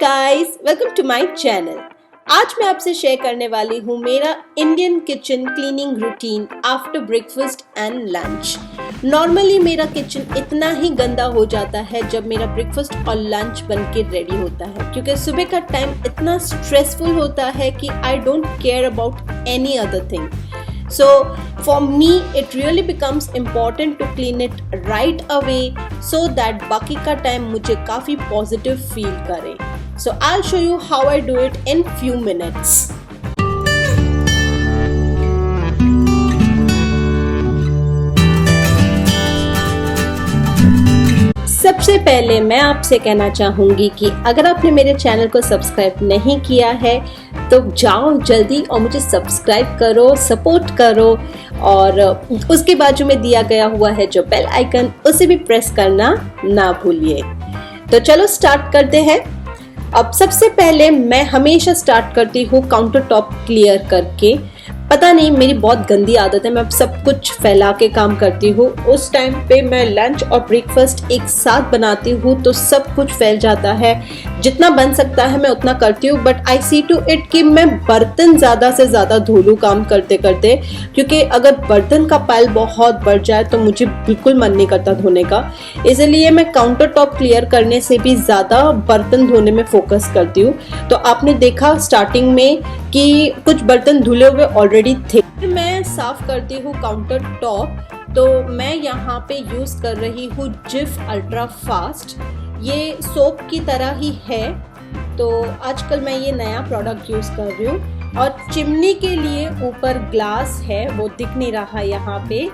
Guys, welcome to my channel. आज मैं आपसे शेयर करने वाली हूँ मेरा Indian kitchen cleaning routine after breakfast and lunch. Normally मेरा किचन इतना ही गंदा हो जाता है जब मेरा ब्रेकफास्ट और लंच बन के रेडी होता है, क्योंकि सुबह का टाइम इतना स्ट्रेसफुल होता है कि I don't care about any other thing. So for me it really becomes important to clean it right away so that बाकी का टाइम मुझे काफ़ी पॉजिटिव फील करे. So I'll show you how I do it in few minutes. सबसे पहले मैं आपसे कहना चाहूँगी कि अगर आपने मेरे चैनल को सब्सक्राइब नहीं किया है तो जाओ जल्दी और मुझे सब्सक्राइब करो, सपोर्ट करो और उसके बाजू में दिया गया हुआ है जो बेल आइकन, उसे भी प्रेस करना ना भूलिए. तो चलो स्टार्ट करते हैं. अब सबसे पहले मैं हमेशा स्टार्ट करती हूँ काउंटर टॉप क्लियर करके. पता नहीं, मेरी बहुत गंदी आदत है, मैं सब कुछ फैला के काम करती हूँ. उस टाइम पे मैं लंच और ब्रेकफास्ट एक साथ बनाती हूँ तो सब कुछ फैल जाता है. जितना बन सकता है मैं उतना करती हूँ, but I see to it कि मैं बर्तन ज़्यादा से ज़्यादा धो लूँ काम करते करते, क्योंकि अगर बर्तन का पाइल बहुत बढ़ जाए तो मुझे बिल्कुल मन नहीं करता धोने का. इसलिए मैं काउंटर टॉप क्लियर करने से भी ज़्यादा बर्तन धोने में फोकस करती हूँ. तो आपने देखा स्टार्टिंग में कि कुछ बर्तन धुले हुए ऑलरेडी थे. मैं साफ करती हूँ काउंटर टॉप, तो मैं यहाँ पे यूज़ कर रही हूँ जिफ अल्ट्रा फास्ट. ये सोप की तरह ही है, तो आजकल मैं ये नया प्रोडक्ट यूज़ कर रही हूँ. और चिमनी के लिए ऊपर ग्लास है, वो दिख नहीं रहा यहाँ पे,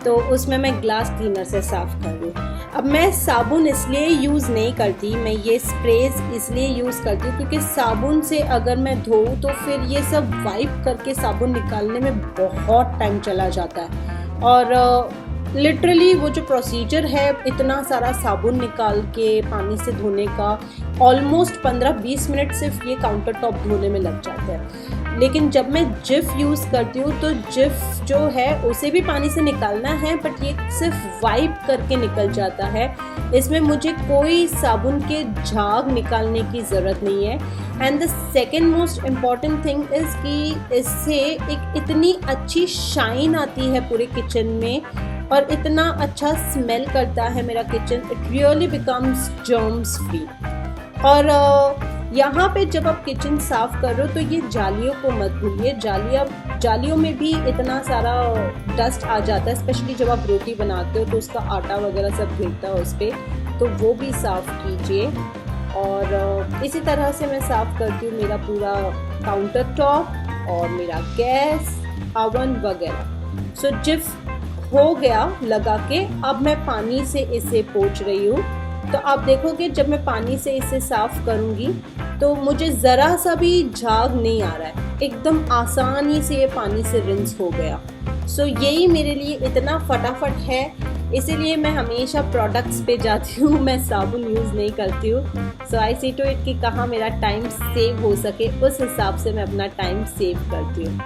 तो उसमें मैं ग्लास क्लीनर से साफ़ कर रही हूँ. अब मैं साबुन इसलिए यूज़ नहीं करती, मैं ये स्प्रेज इसलिए यूज़ करती हूँ क्योंकि साबुन से अगर मैं धोऊँ तो फिर ये सब वाइप करके साबुन निकालने में बहुत टाइम चला जाता है. और लिटरली वो जो प्रोसीजर है इतना सारा साबुन निकाल के पानी से धोने का, ऑलमोस्ट 15-20 मिनट सिर्फ ये काउंटर टॉप धोने में लग जाते हैं. लेकिन जब मैं जिफ यूज़ करती हूँ तो जिफ जो है उसे भी पानी से निकालना है, बट ये सिर्फ वाइप करके निकल जाता है. इसमें मुझे कोई साबुन के झाग निकालने की ज़रूरत नहीं है. And the second most important thing is कि इससे एक इतनी अच्छी शाइन आती है पूरे किचन में और इतना अच्छा स्मेल करता है मेरा kitchen. It really becomes germs free. और यहाँ पे जब आप किचन साफ़ कर रहे हो तो ये जालियों को मत भूलिए. जालियों में भी इतना सारा डस्ट आ जाता है, स्पेशली जब आप रोटी बनाते हो तो उसका आटा वगैरह सब गिरता है उस पर, तो वो भी साफ़ कीजिए. और इसी तरह से मैं साफ़ करती हूँ मेरा पूरा काउंटर टॉप और मेरा गैस, ओवन वगैरह. सो जिफ हो गया लगा के, अब मैं पानी से इसे पोंछ रही हूँ. तो आप देखोगे जब मैं पानी से इसे साफ़ करूँगी तो मुझे ज़रा सा भी झाग नहीं आ रहा है, एकदम आसानी से ये पानी से रिंस हो गया. सो यही मेरे लिए इतना फटाफट है, इसीलिए मैं हमेशा प्रोडक्ट्स पे जाती हूँ, मैं साबुन यूज़ नहीं करती हूँ. सो आई सी टू इट कि कहाँ मेरा टाइम सेव हो सके, उस हिसाब से मैं अपना टाइम सेव करती हूँ.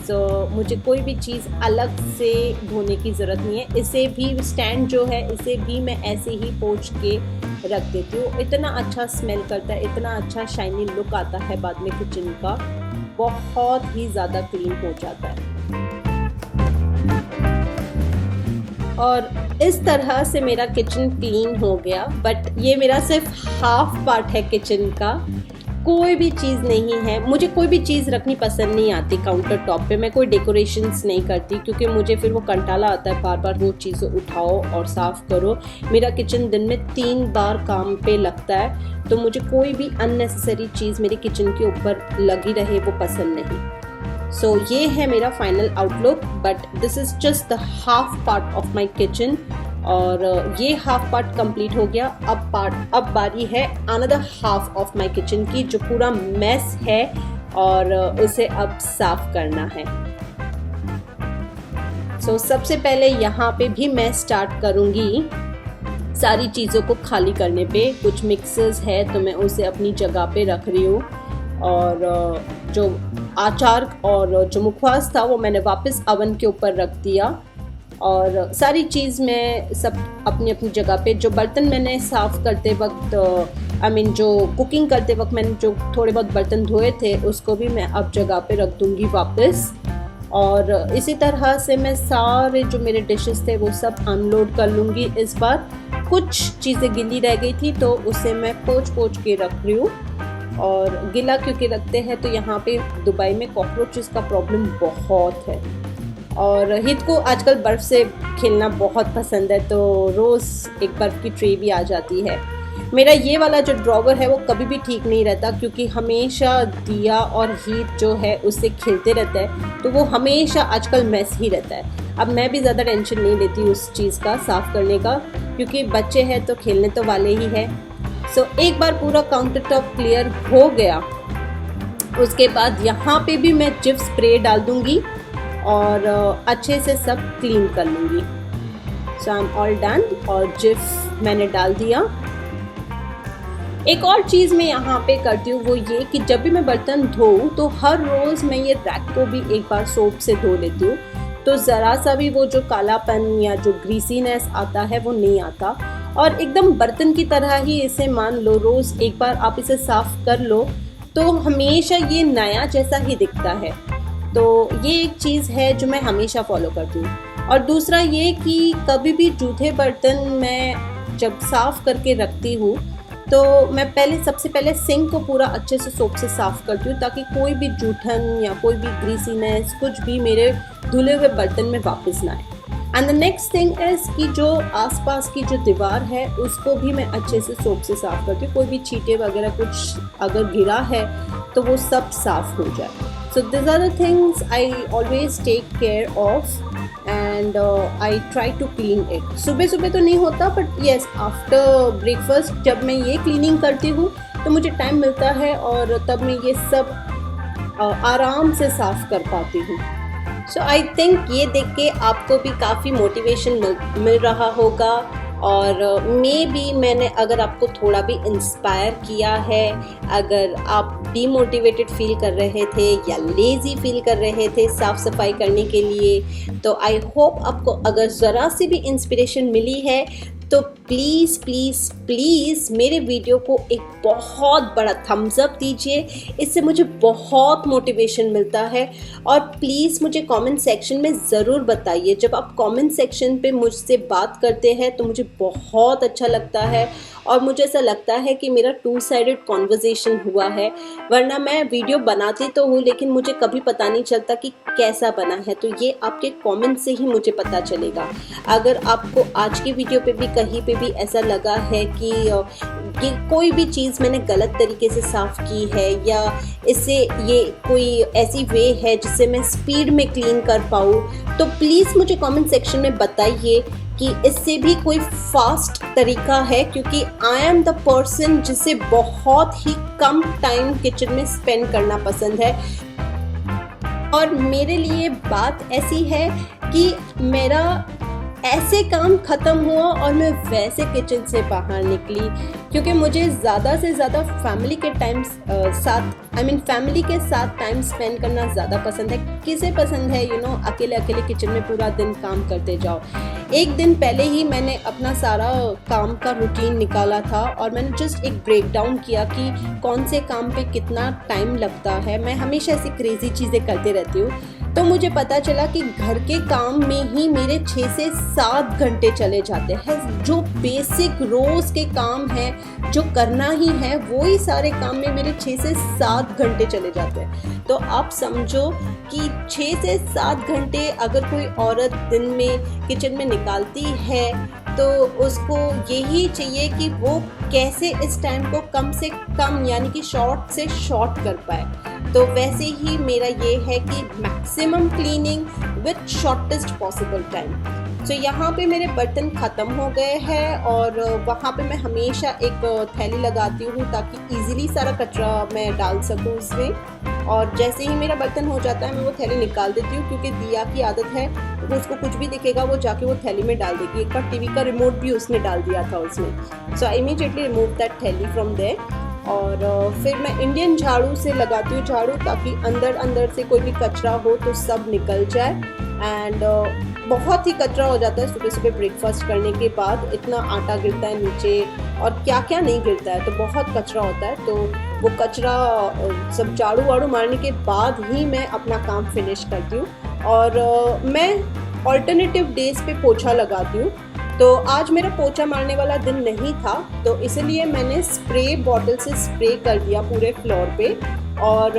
सो मुझे कोई भी चीज़ अलग से धोने की ज़रूरत नहीं है. इसे भी स्टैंड जो है इसे भी मैं ऐसे ही पोंछ के रख देती हूँ. इतना अच्छा स्मेल करता है, इतना अच्छा शाइनी लुक आता है बाद में किचन का, बहुत ही ज़्यादा क्लीन हो जाता है. और इस तरह से मेरा किचन क्लीन हो गया. बट ये मेरा सिर्फ हाफ पार्ट है किचन का, कोई भी चीज़ नहीं है. मुझे कोई भी चीज़ रखनी पसंद नहीं आती काउंटर टॉप पे. मैं कोई डेकोरेशंस नहीं करती क्योंकि मुझे फिर वो कंटाला आता है बार बार वो चीज़ें उठाओ और साफ़ करो. मेरा किचन दिन में 3 बार काम पे लगता है, तो मुझे कोई भी अननेसेसरी चीज़ मेरे किचन के ऊपर लगी रहे वो पसंद नहीं. सो ये है मेरा final outlook, but this is just the half part of my kitchen. और ये हाफ पार्ट कंप्लीट हो गया. अब बारी है another half of my kitchen की, जो पूरा मेस है और उसे अब साफ करना है. सो सबसे पहले यहाँ पे भी मैं स्टार्ट करूँगी सारी चीज़ों को खाली करने पे. कुछ मिक्सर्स है तो मैं उसे अपनी जगह पे रख रही हूँ, और जो आचार और जो मुखवास था वो मैंने वापस ओवन के ऊपर रख दिया. और सारी चीज़ मैं सब अपनी अपनी जगह पे, जो बर्तन मैंने साफ़ करते वक्त जो कुकिंग करते वक्त मैंने जो थोड़े बहुत बर्तन धोए थे उसको भी मैं अब जगह पे रख दूँगी वापस। और इसी तरह से मैं सारे जो मेरे डिशेस थे वो सब अनलोड कर लूँगी इस बार। कुछ चीज़ें गीली रह गई थी तो उसे मैं पोंछ के रख रही हूँ। और गीला क्योंकि रखते हैं तो यहाँ पे दुबई में कॉकरोचेस का प्रॉब्लम बहुत है, और हित को आजकल बर्फ़ से खेलना बहुत पसंद है, तो रोज़ एक बर्फ़ की ट्रे भी आ जाती है। मेरा ये वाला जो ड्रॉवर है वो कभी भी ठीक नहीं रहता, क्योंकि हमेशा दिया और हीत जो है उससे खेलते रहता है, तो वो हमेशा आजकल मैस ही रहता है। अब मैं भी ज़्यादा टेंशन नहीं लेती उस चीज़ का साफ़ करने का, क्योंकि बच्चे हैं तो खेलने तो वाले ही हैं। सो एक बार पूरा काउंटर टॉप क्लियर हो गया, उसके बाद यहाँ पे भी मैं जिप स्प्रे डाल दूँगी और अच्छे से सब क्लीन कर लूँगी। सो आई एम ऑल डन, और जिप मैंने डाल दिया। एक और चीज़ मैं यहाँ पे करती हूँ वो ये कि जब भी मैं बर्तन धोऊँ तो हर रोज़ मैं ये रैक को भी एक बार सोप से धो लेती हूँ, तो ज़रा सा भी वो जो कालापन या जो ग्रीसीनेस आता है वो नहीं आता। और एकदम बर्तन की तरह ही इसे मान लो, रोज़ एक बार आप इसे साफ़ कर लो तो हमेशा ये नया जैसा ही दिखता है। तो ये एक चीज़ है जो मैं हमेशा फॉलो करती हूँ। और दूसरा ये कि कभी भी जूठे बर्तन मैं जब साफ़ करके रखती हूँ तो मैं सबसे पहले सिंक को पूरा अच्छे से सोप से साफ़ करती हूँ, ताकि कोई भी जूठन या कोई भी ग्रीसीनेस कुछ भी मेरे धुले हुए बर्तन में वापस ना आए। And the next thing is कि जो आसपास की जो दीवार है उसको भी मैं अच्छे से सोप से साफ़ करती हूँ। कोई भी छींटे वगैरह कुछ अगर गिरा है तो वो सब साफ़ हो जाए। So these are the things I always take care of and I try to clean it. सुबह सुबह तो नहीं होता, but yes after breakfast जब मैं ये cleaning करती हूँ तो मुझे टाइम मिलता है और तब मैं ये सब आराम से साफ़ कर पाती हूँ। So I think ये देख के आपको भी काफ़ी मोटिवेशन मिल रहा होगा, और मैंने अगर आपको थोड़ा भी इंस्पायर किया है, अगर आप डीमोटिवेटेड फील कर रहे थे या लेज़ी फील कर रहे थे साफ़ सफाई करने के लिए, तो आई होप आपको अगर ज़रा सी भी इंस्पिरेशन मिली है तो प्लीज़ प्लीज़ प्लीज़ मेरे वीडियो को एक बहुत बड़ा थम्स अप दीजिए, इससे मुझे बहुत मोटिवेशन मिलता है। और प्लीज़ मुझे कमेंट सेक्शन में ज़रूर बताइए, जब आप कमेंट सेक्शन पे मुझसे बात करते हैं तो मुझे बहुत अच्छा लगता है, और मुझे ऐसा लगता है कि मेरा 2 साइडेड कॉन्वर्जेसन हुआ है। वरना मैं वीडियो बनाती तो हूँ लेकिन मुझे कभी पता नहीं चलता कि कैसा बना है, तो ये आपके कमेंट से ही मुझे पता चलेगा। अगर आपको आज की वीडियो पे भी कहीं पे भी ऐसा लगा है कि कोई भी चीज़ मैंने गलत तरीके से साफ़ की है, या इससे ये कोई ऐसी वे है जिससे मैं स्पीड में क्लीन कर पाऊँ, तो प्लीज़ मुझे कमेंट सेक्शन में बताइए कि इससे भी कोई फास्ट तरीका है, क्योंकि आई एम द पर्सन जिसे बहुत ही कम टाइम किचन में स्पेंड करना पसंद है। और मेरे लिए बात ऐसी है कि मेरा ऐसे काम ख़त्म हुआ और मैं वैसे किचन से बाहर निकली, क्योंकि मुझे ज़्यादा से ज़्यादा फैमिली के फैमिली के साथ टाइम स्पेंड करना ज़्यादा पसंद है। किसे पसंद है अकेले अकेले किचन में पूरा दिन काम करते जाओ। एक दिन पहले ही मैंने अपना सारा काम का रूटीन निकाला था और मैंने जस्ट एक ब्रेक डाउन किया कि कौन से काम पे कितना टाइम लगता है। मैं हमेशा ऐसी क्रेज़ी चीज़ें करते रहती हूँ, तो मुझे पता चला कि घर के काम में ही मेरे 6 से 7 घंटे चले जाते हैं। जो बेसिक रोज़ के काम हैं जो करना ही है, वो ही सारे काम में मेरे 6 से 7 घंटे चले जाते हैं। तो आप समझो कि 6 से 7 घंटे अगर कोई औरत दिन में किचन में निकालती है तो उसको यही चाहिए कि वो कैसे इस टाइम को कम से कम यानी कि शॉर्ट से शॉर्ट कर पाए। तो वैसे ही मेरा ये है कि maximum cleaning with shortest possible time. So यहाँ पे मेरे बर्तन ख़त्म हो गए हैं और वहाँ पे मैं हमेशा एक थैली लगाती हूँ ताकि इजीली सारा कचरा मैं डाल सकूँ उसमें। और जैसे ही मेरा बर्तन हो जाता है मैं वो थैली निकाल देती हूँ, क्योंकि दिया की आदत है तो उसको कुछ भी दिखेगा वो जाके वो थैली में डाल देगी। एक बार टीवी का रिमोट भी उसने डाल दिया था उसमें। सो आई इमीडिएटली रिमूव दैट थैली फ्रॉम देयर। और फिर मैं इंडियन झाड़ू से लगाती हूँ झाड़ू, ताकि अंदर से कोई भी कचरा हो तो सब निकल जाए। एंड बहुत ही कचरा हो जाता है सुबह सुबह ब्रेकफास्ट करने के बाद, इतना आटा गिरता है नीचे और क्या क्या नहीं गिरता है, तो बहुत कचरा होता है। तो वो कचरा सब झाड़ू वाड़ू मारने के बाद ही मैं अपना काम फिनिश करती हूँ। और मैं ऑल्टरनेटिव डेज पे पोछा लगाती हूँ। तो आज मेरा पोछा मारने वाला दिन नहीं था, तो इसलिए मैंने स्प्रे बॉटल से स्प्रे कर दिया पूरे फ्लोर पे, और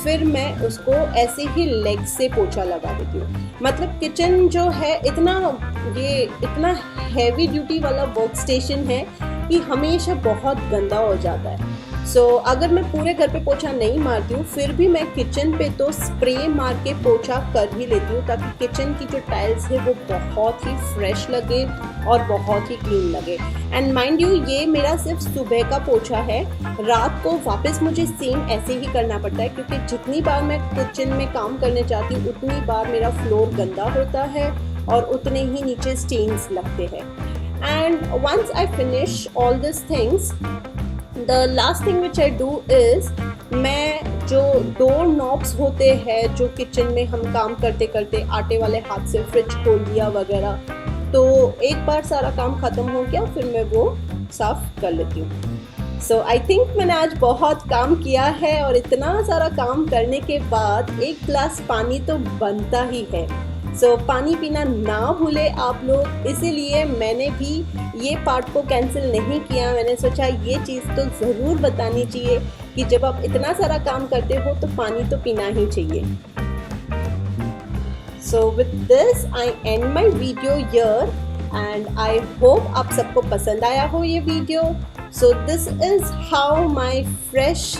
फिर मैं उसको ऐसे ही लेग से पोछा लगा देती हूँ। मतलब किचन जो है इतना हैवी ड्यूटी वाला वर्क स्टेशन है कि हमेशा बहुत गंदा हो जाता है। सो अगर मैं पूरे घर पे पोछा नहीं मारती हूँ, फिर भी मैं किचन पे तो स्प्रे मार के पोछा कर ही लेती हूँ, ताकि किचन की जो टाइल्स है वो बहुत ही फ्रेश लगे और बहुत ही क्लीन लगे। एंड माइंड यू, ये मेरा सिर्फ सुबह का पोछा है, रात को वापस मुझे सेम ऐसे ही करना पड़ता है, क्योंकि जितनी बार मैं किचन में काम करने जाती हूँ उतनी बार मेरा फ्लोर गंदा होता है और उतने ही नीचे स्टेन्स लगते हैं। And once I finish all this things, the last thing which I do is, मैं जो डोर नॉब्स होते हैं जो किचन में हम काम करते करते आटे वाले हाथ से फ्रिज खोल दिया वगैरह, तो एक बार सारा काम ख़त्म हो गया फिर मैं वो साफ़ कर लेती हूँ। सो आई थिंक मैंने आज बहुत काम किया है, और इतना सारा काम करने के बाद एक गिलास पानी तो बनता ही है। सो पानी पीना ना भूले आप लोग, इसीलिए मैंने भी ये पार्ट को कैंसिल नहीं किया। मैंने सोचा ये चीज़ तो ज़रूर बतानी चाहिए कि जब आप इतना सारा काम करते हो तो पानी तो पीना ही चाहिए। So with this I and my video here, and I hope आप सबको पसंद आया हो ये video. So this is how my fresh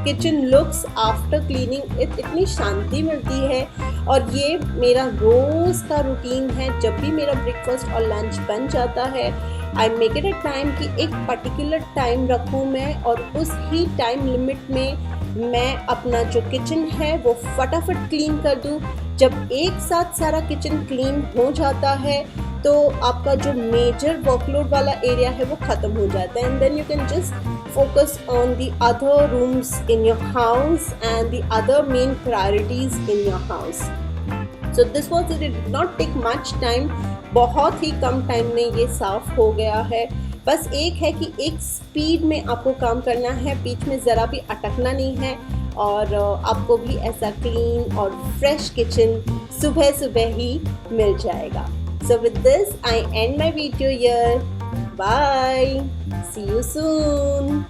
kitchen looks after cleaning. इतनी शांति मिलती है, और ये मेरा रोज़ का रूटीन है। जब भी मेरा ब्रेकफास्ट और लंच बन जाता है, I make it a time कि एक पर्टिकुलर टाइम रखूँ मैं, और उस ही टाइम लिमिट में मैं अपना जो किचन है वो फटाफट क्लीन कर दूँ। जब एक साथ सारा किचन क्लीन हो जाता है तो आपका जो मेजर वर्कलोड वाला एरिया है वो ख़त्म हो जाता है, and then you can just focus on the other rooms in your house and the other main priorities in your house. So this was it. It did not take much time. बहुत ही कम time में ये साफ हो गया है। बस एक है कि एक स्पीड में आपको काम करना है, बीच में ज़रा भी अटकना नहीं है, और आपको भी ऐसा क्लीन और फ्रेश किचन सुबह सुबह ही मिल जाएगा। So with this, I end my video here. Bye. See you soon.